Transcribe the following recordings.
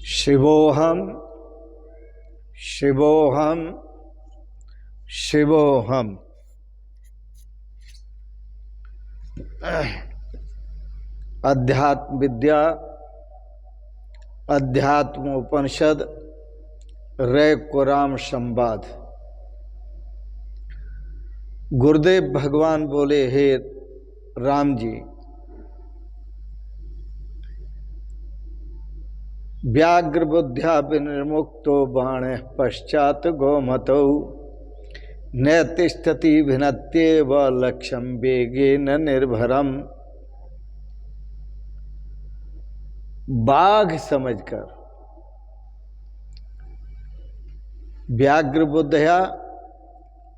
शिवोहम शिवोहम शिवोहम। अध्यात्म विद्या, अध्यात्म उपनिषद, रे कुराम संवाद। गुरुदेव भगवान बोले, हे राम जी, व्याघ्र बुद्ध्या विनिर्मुक्तो बाणे पश्चात गोमतौ नैतिष्ठति भिन्नत्येव लक्ष्यं वेगेन निर्भरम। बाघ समझकर, व्याघ्र बुद्ध्या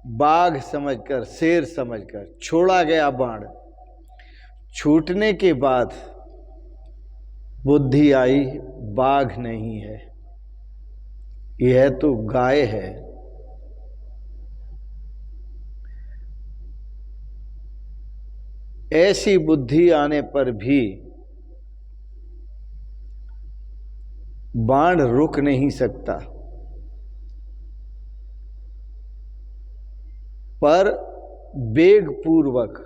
बाघ समझकर, शेर समझकर छोड़ा गया बाण। छूटने के बाद बुद्धि आई, बाघ नहीं है, यह तो गाय है। ऐसी बुद्धि आने पर भी बाण रुक नहीं सकता, पर वेग पूर्वक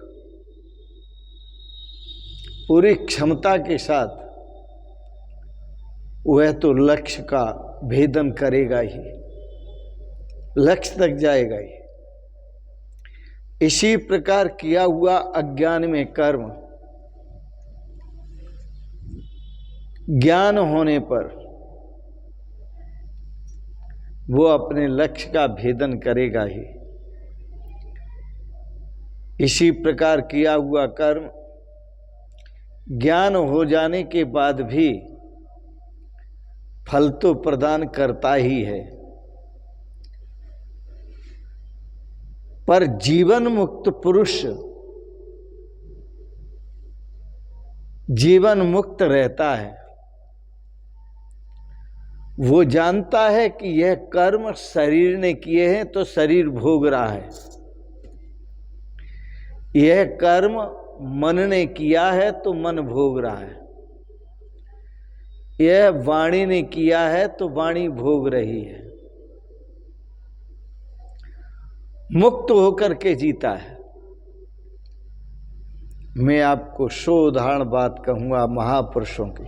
पूरी क्षमता के साथ वह तो लक्ष्य का भेदन करेगा ही, लक्ष्य तक जाएगा ही। इसी प्रकार किया हुआ अज्ञान में कर्म ज्ञान होने पर वो अपने लक्ष्य का भेदन करेगा ही। इसी प्रकार किया हुआ कर्म ज्ञान हो जाने के बाद भी फल तो प्रदान करता ही है, पर जीवन मुक्त पुरुष जीवन मुक्त रहता है। वो जानता है कि यह कर्म शरीर ने किए हैं तो शरीर भोग रहा है, यह कर्म मन ने किया है तो मन भोग रहा है, यह वाणी ने किया है तो वाणी भोग रही है। मुक्त होकर के जीता है। मैं आपको 100 उदाहरण बात कहूंगा महापुरुषों की।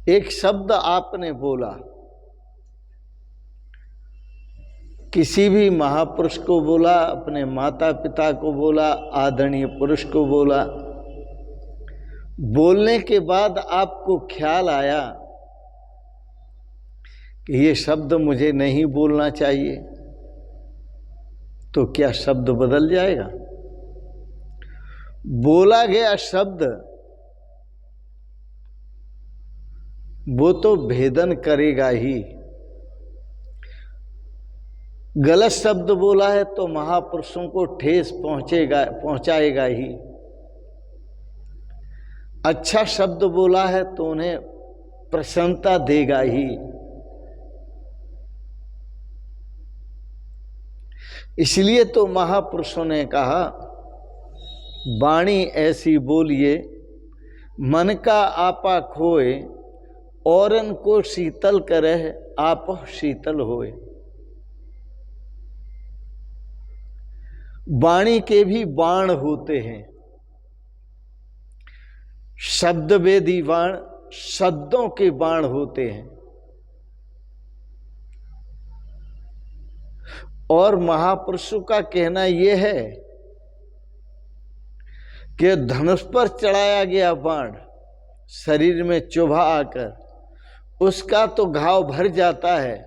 एक शब्द आपने बोला, किसी भी महापुरुष को बोला, अपने माता पिता को बोला, आदरणीय पुरुष को बोला, बोलने के बाद आपको ख्याल आया कि ये शब्द मुझे नहीं बोलना चाहिए, तो क्या शब्द बदल जाएगा? बोला गया शब्द वो तो भेदन करेगा ही। गलत शब्द बोला है तो महापुरुषों को ठेस पहुंचाएगा ही। अच्छा शब्द बोला है तो उन्हें प्रसन्नता देगा ही। इसलिए तो महापुरुषों ने कहा, वाणी ऐसी बोलिए मन का आपा खोए, औरन को शीतल करे आप शीतल होए। वाणी के भी बाण होते हैं, शब्द वेदी बाण, शब्दों के बाण होते हैं। और महापुरुषों का कहना यह है कि धनुष पर चढ़ाया गया बाण शरीर में चुभा आकर उसका तो घाव भर जाता है,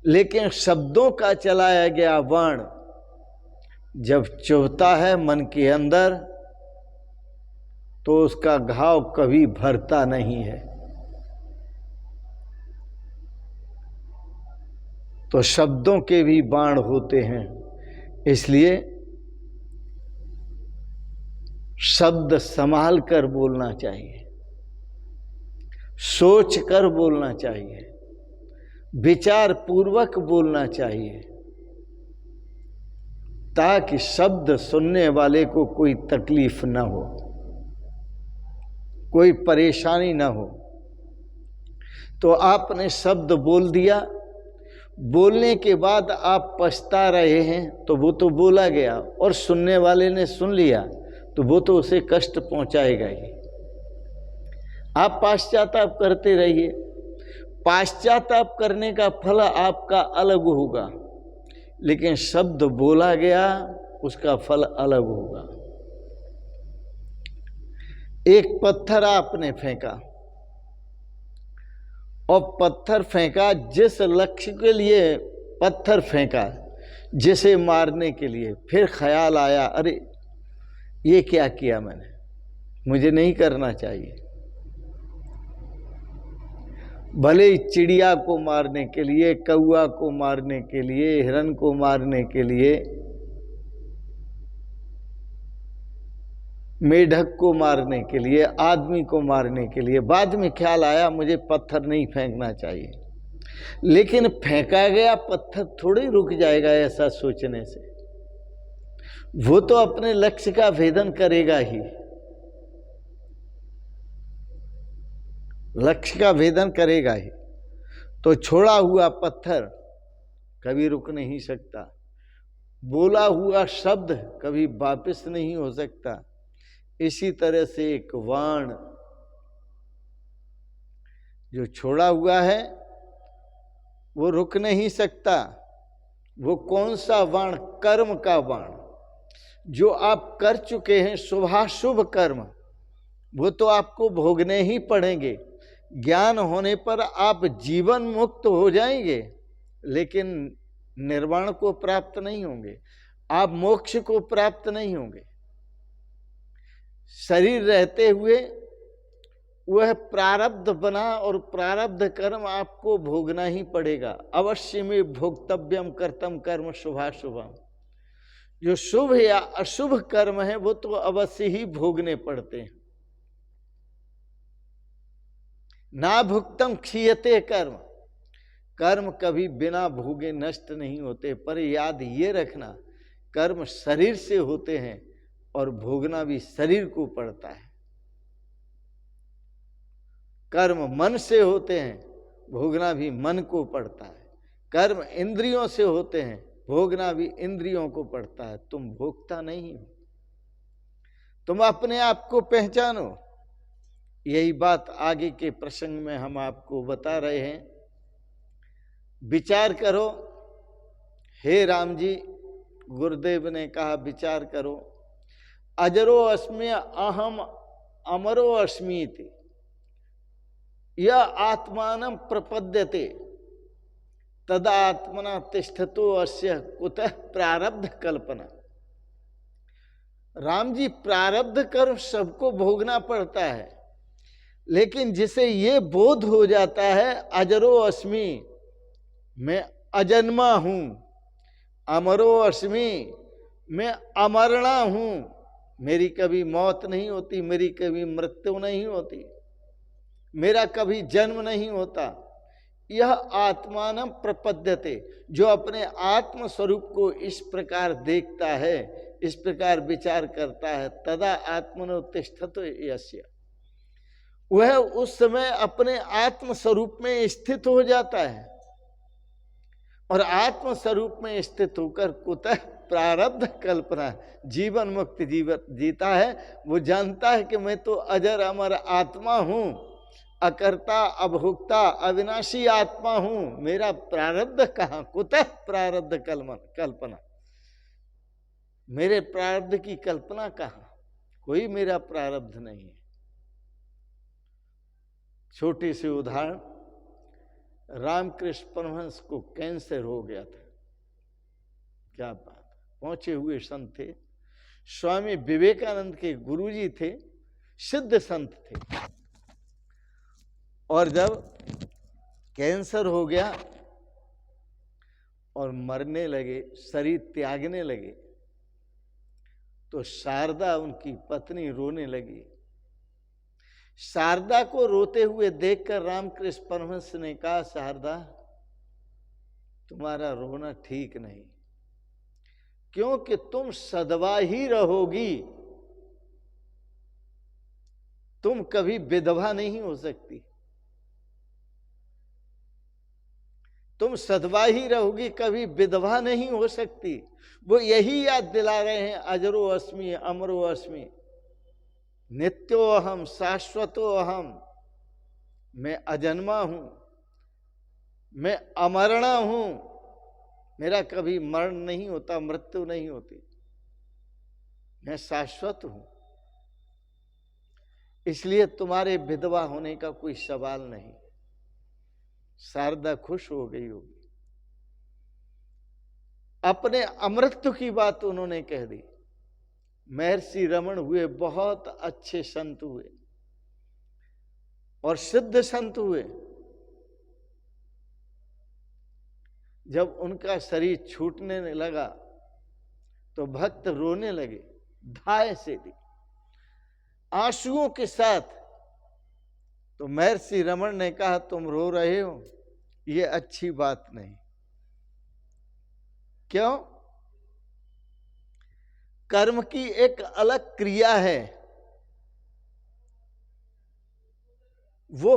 लेकिन शब्दों का चलाया गया बाण जब चुभता है मन के अंदर तो उसका घाव कभी भरता नहीं है। तो शब्दों के भी बाण होते हैं, इसलिए शब्द संभाल कर बोलना चाहिए, सोच कर बोलना चाहिए, विचार पूर्वक बोलना चाहिए, ताकि शब्द सुनने वाले को कोई तकलीफ न हो, कोई परेशानी ना हो। तो आपने शब्द बोल दिया, बोलने के बाद आप पछता रहे हैं तो वो तो बोला गया और सुनने वाले ने सुन लिया तो वो तो उसे कष्ट पहुंचाएगा ही। आप पश्चाताप करते रहिए, पश्चाताप करने का फल आपका अलग होगा, लेकिन शब्द बोला गया उसका फल अलग होगा। एक पत्थर आपने फेंका और पत्थर फेंका, जिस लक्ष्य के लिए पत्थर फेंका, जिसे मारने के लिए, फिर ख्याल आया अरे ये क्या किया मैंने, मुझे नहीं करना चाहिए। भले ही चिड़िया को मारने के लिए, कौआ को मारने के लिए, हिरन को मारने के लिए, मेढक को मारने के लिए, आदमी को मारने के लिए, बाद में ख्याल आया मुझे पत्थर नहीं फेंकना चाहिए। लेकिन फेंका गया पत्थर थोड़ी रुक जाएगा ऐसा सोचने से, वो तो अपने लक्ष्य का भेदन करेगा ही, लक्ष्य का भेदन करेगा ही। तो छोड़ा हुआ पत्थर कभी रुक नहीं सकता, बोला हुआ शब्द कभी वापस नहीं हो सकता। इसी तरह से एक वाण जो छोड़ा हुआ है वो रुक नहीं सकता। वो कौन सा वाण? कर्म का वाण, जो आप कर चुके हैं शुभाशुभ कर्म, वो तो आपको भोगने ही पड़ेंगे। ज्ञान होने पर आप जीवन मुक्त हो जाएंगे, लेकिन निर्वाण को प्राप्त नहीं होंगे, आप मोक्ष को प्राप्त नहीं होंगे। शरीर रहते हुए वह प्रारब्ध बना और प्रारब्ध कर्म आपको भोगना ही पड़ेगा। अवश्य में भोक्तव्यम कर्तम कर्म शुभाशुभम। जो शुभ या अशुभ कर्म है वो तो अवश्य ही भोगने पड़ते हैं। ना भुक्तम क्षीयते कर्म, कर्म कभी बिना भोगे नष्ट नहीं होते। पर याद ये रखना, कर्म शरीर से होते हैं और भोगना भी शरीर को पड़ता है। कर्म मन से होते हैं, भोगना भी मन को पड़ता है। कर्म इंद्रियों से होते हैं, भोगना भी इंद्रियों को पड़ता है। तुम भोगता नहीं हो, तुम अपने आप को पहचानो। यही बात आगे के प्रसंग में हम आपको बता रहे हैं। विचार करो, हे राम जी, गुरुदेव ने कहा विचार करो। अजरो अस्मि अहम अमरो अस्मीति यह आत्मानं प्रपद्यते तदा आत्मना तिष्ठतो अस्य कुतः प्रारब्ध कल्पना। राम जी, प्रारब्ध कर्म सबको भोगना पड़ता है, लेकिन जिसे ये बोध हो जाता है अजरो अस्मि, मैं अजन्मा हूं, अमरो अस्मि, मैं अमरना हूं, मेरी कभी मौत नहीं होती, मेरी कभी मृत्यु नहीं होती, मेरा कभी जन्म नहीं होता। यह आत्मानं प्रपद्यते, जो अपने आत्म स्वरूप को इस प्रकार देखता है, इस प्रकार विचार करता है, तदा आत्मनो तिष्ठतो यस्य, वह उस समय अपने आत्म स्वरूप में स्थित हो जाता है। और आत्म स्वरूप में स्थित होकर कुतः प्रारब्ध कल्पना, जीवन मुक्त जीवन जीता है। वो जानता है कि मैं तो अजर अमर आत्मा हूं, अकर्ता अभोक्ता अविनाशी आत्मा हूं, मेरा प्रारब्ध कहां? कुतः प्रारब्ध कल्पना, मेरे प्रारब्ध की कल्पना कहां? कोई मेरा प्रारब्ध नहीं है। छोटे से उदाहरण, रामकृष्ण परमहंस को कैंसर हो गया था। क्या बात, पहुंचे हुए संत थे, स्वामी विवेकानंद के गुरुजी थे, सिद्ध संत थे। और जब कैंसर हो गया और मरने लगे, शरीर त्यागने लगे, तो शारदा उनकी पत्नी रोने लगी। शारदा को रोते हुए देखकर रामकृष्ण परमहंस ने कहा, शारदा, तुम्हारा रोना ठीक नहीं, क्योंकि तुम सदवा ही रहोगी तुम कभी विधवा नहीं हो सकती, तुम सधवा ही रहोगी, कभी विधवा नहीं हो सकती। वो यही याद दिला रहे हैं, अजरो अस्मि अमरो अस्मि नित्यो अहम शाश्वतो अहम। मैं अजन्मा हूं, मैं अमरणा हूं, मेरा कभी मरण नहीं होता, मृत्यु नहीं होती, मैं शाश्वत हूं। इसलिए तुम्हारे विधवा होने का कोई सवाल नहीं। शारदा खुश हो गई होगी। अपने अमृत की बात उन्होंने कह दी। महर्षि रमण हुए बहुत अच्छे संत हुए और सिद्ध संत हुए। जब उनका शरीर छूटने लगा तो भक्त रोने लगे, धाय से दी आंसुओं के साथ। तो महर्षि रमण ने कहा, तुम रो रहे हो, ये अच्छी बात नहीं। क्यों? कर्म की एक अलग क्रिया है, वो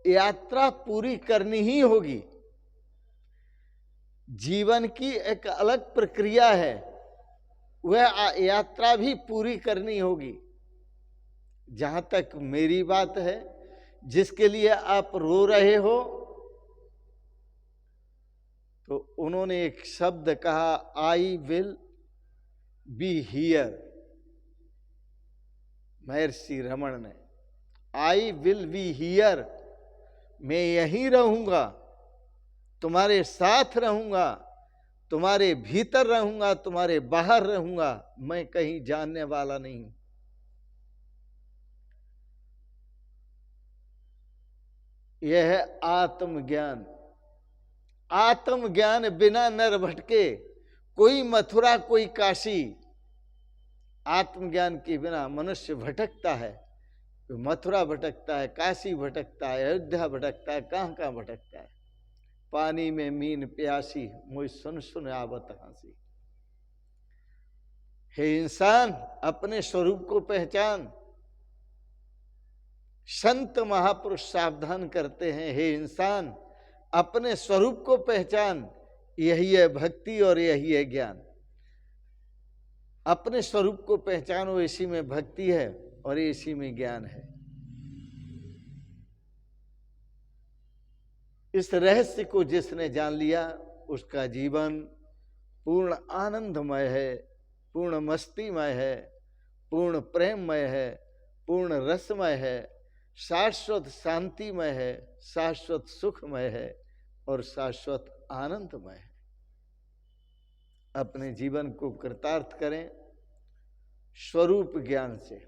यात्रा पूरी करनी ही होगी। जीवन की एक अलग प्रक्रिया है, वह यात्रा भी पूरी करनी होगी। जहां तक मेरी बात है, जिसके लिए आप रो रहे हो, तो उन्होंने एक शब्द कहा, आई विल बी हियर। महर्षि रमण ने, आई विल बी हियर, मैं यहीं रहूंगा, तुम्हारे साथ रहूंगा, तुम्हारे भीतर रहूंगा, तुम्हारे बाहर रहूंगा, मैं कहीं जाने वाला नहीं। यह है आत्मज्ञान। आत्मज्ञान बिना नर भटके, कोई मथुरा कोई काशी। आत्मज्ञान के बिना मनुष्य भटकता है, मथुरा भटकता है, काशी भटकता है, अयोध्या भटकता है, कहां कहां भटकता है। पानी में मीन प्यासी, मुझ सुन सुन आवत हंसी। हे इंसान, अपने स्वरूप को पहचान। संत महापुरुष सावधान करते हैं, हे इंसान अपने स्वरूप को पहचान। यही है भक्ति और यही है ज्ञान। अपने स्वरूप को पहचानो, इसी में भक्ति है और इसी में ज्ञान है। इस रहस्य को जिसने जान लिया, उसका जीवन पूर्ण आनंदमय है, पूर्ण मस्तीमय है, पूर्ण प्रेममय है, पूर्ण रसमय है, शाश्वत शांतिमय है, शाश्वत सुखमय है और शाश्वत आनंदमय है। अपने जीवन को कृतार्थ करें स्वरूप ज्ञान से।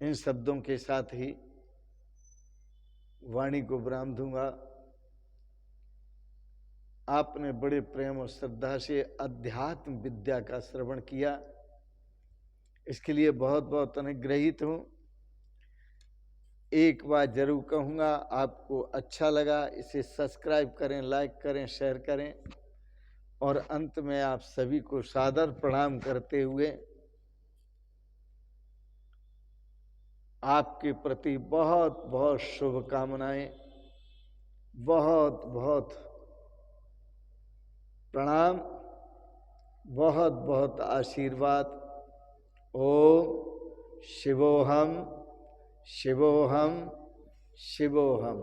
इन शब्दों के साथ ही वाणी को विराम दूंगा। आपने बड़े प्रेम और श्रद्धा से अध्यात्म विद्या का श्रवण किया, इसके लिए बहुत बहुत अनुग्रहित हूं। एक बात जरूर कहूंगा, आपको अच्छा लगा इसे सब्सक्राइब करें, लाइक करें, शेयर करें। और अंत में आप सभी को सादर प्रणाम करते हुए आपके प्रति बहुत बहुत शुभकामनाएं, बहुत बहुत प्रणाम, बहुत बहुत आशीर्वाद। ओम शिवोहम शिवोहम शिवोहम।